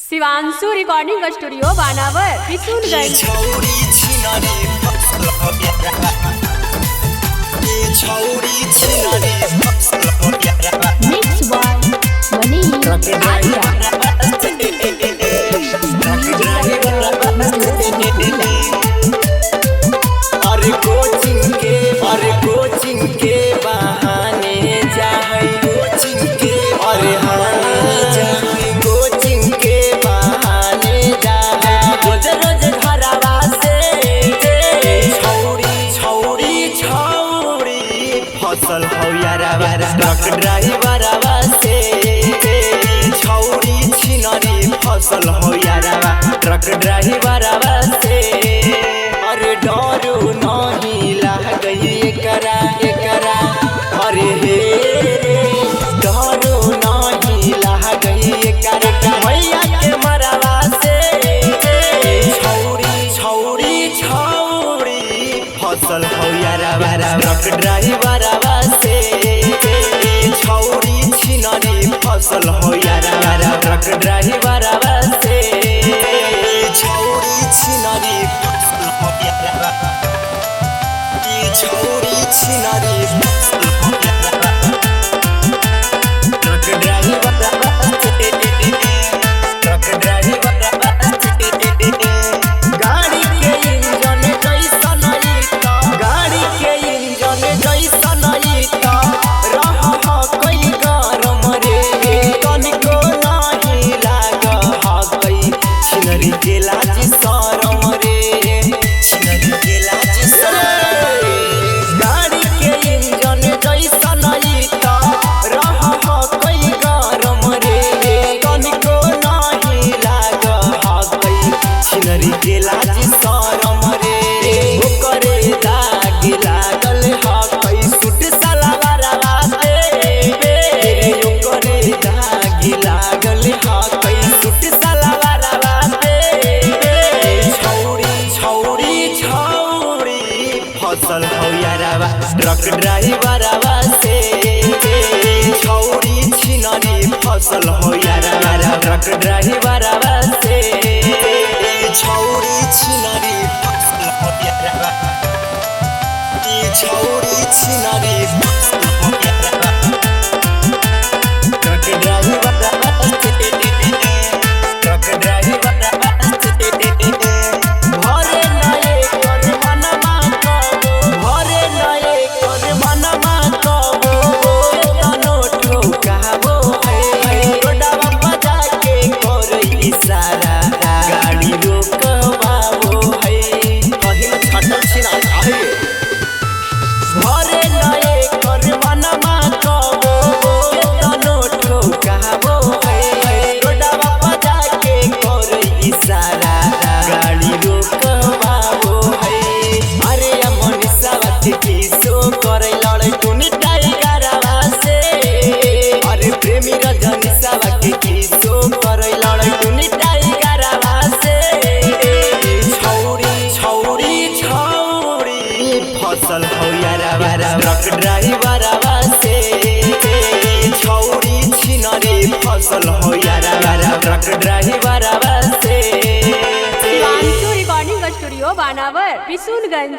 Shivanshu recording studio बानावर Kishunganj. Mix by Manish Arya. अरे coaching के बहाने जाए कोचिंग के कोचिंग के बहाने जाए रोज रोज घरवा से छौरी फसल हो यारा ट्रक ड्राइवरवा से छौरी छिनरी फसल हो यारा ट्रक ड्राइवरवा से। अरे डरू नहीं लाग एकरा अरे हे डरू नहीं लाग एकरा मैया के मरवा से छौरी फसल हो यारा ट्रक ड्राइवरवा से छौरी छिनरी फसल हो यारा ट्रक ड्राइवरवा से छौरी छिनरी छौरी छिनरी ट्रक ड्राइवरवा गाड़ी के इंजन जैसन गाड़ी के इंजन जैसन रह कई गरम रे तनिको नहीं लाग कई छिनरी के लाज शरम रे छिनरी के लाज शरम गाड़ी के इंजन जैसन रह कई गरम रे तनिको नहीं लाग कई छिनरी के लाज शरम रे ओकरे दाग लागल कई सूट सलवारवा से ओकरे दाग लागल कई सूट सलवारवा से छौरी फसल हो यारा ट्रक ड्राइवरवा से छौरी छिनरी फसल हो यारा ट्रक ड्राइवरवा से छौरी छिनरी फसल हो यारा छौरी छिनरी फसल हो यारा ट्रक ड्राइवरवा से ट्रक ड्राइवरवा से भरे नए कर मनमा कबो भरे नए कर मनमा कबो तनो ठोकाबो है रोडवा बजा के करे इशारा गाड़ी रोकवाबो है कहीं छटल छिना है भरे नए कर मनमा कबो तनो ठोकाबो है रोडवा बजा के करे इशारा गाड़ी रोकवाबो है। अरे मन सावत की सो करे लड़े टूनी टाइगरवा से अरे प्रेमी रजनी सावत की सो करे लड़े टूनी टाइगरवा से छौरी फसल हो यारा ट्रक ड्राइवरवा से छौरी छिनरी फसल हो यारा ट्रक ड्राइवरवा से। शिवांशु रिकॉर्डिंग स्टूडियो बानावर किशुनगंज।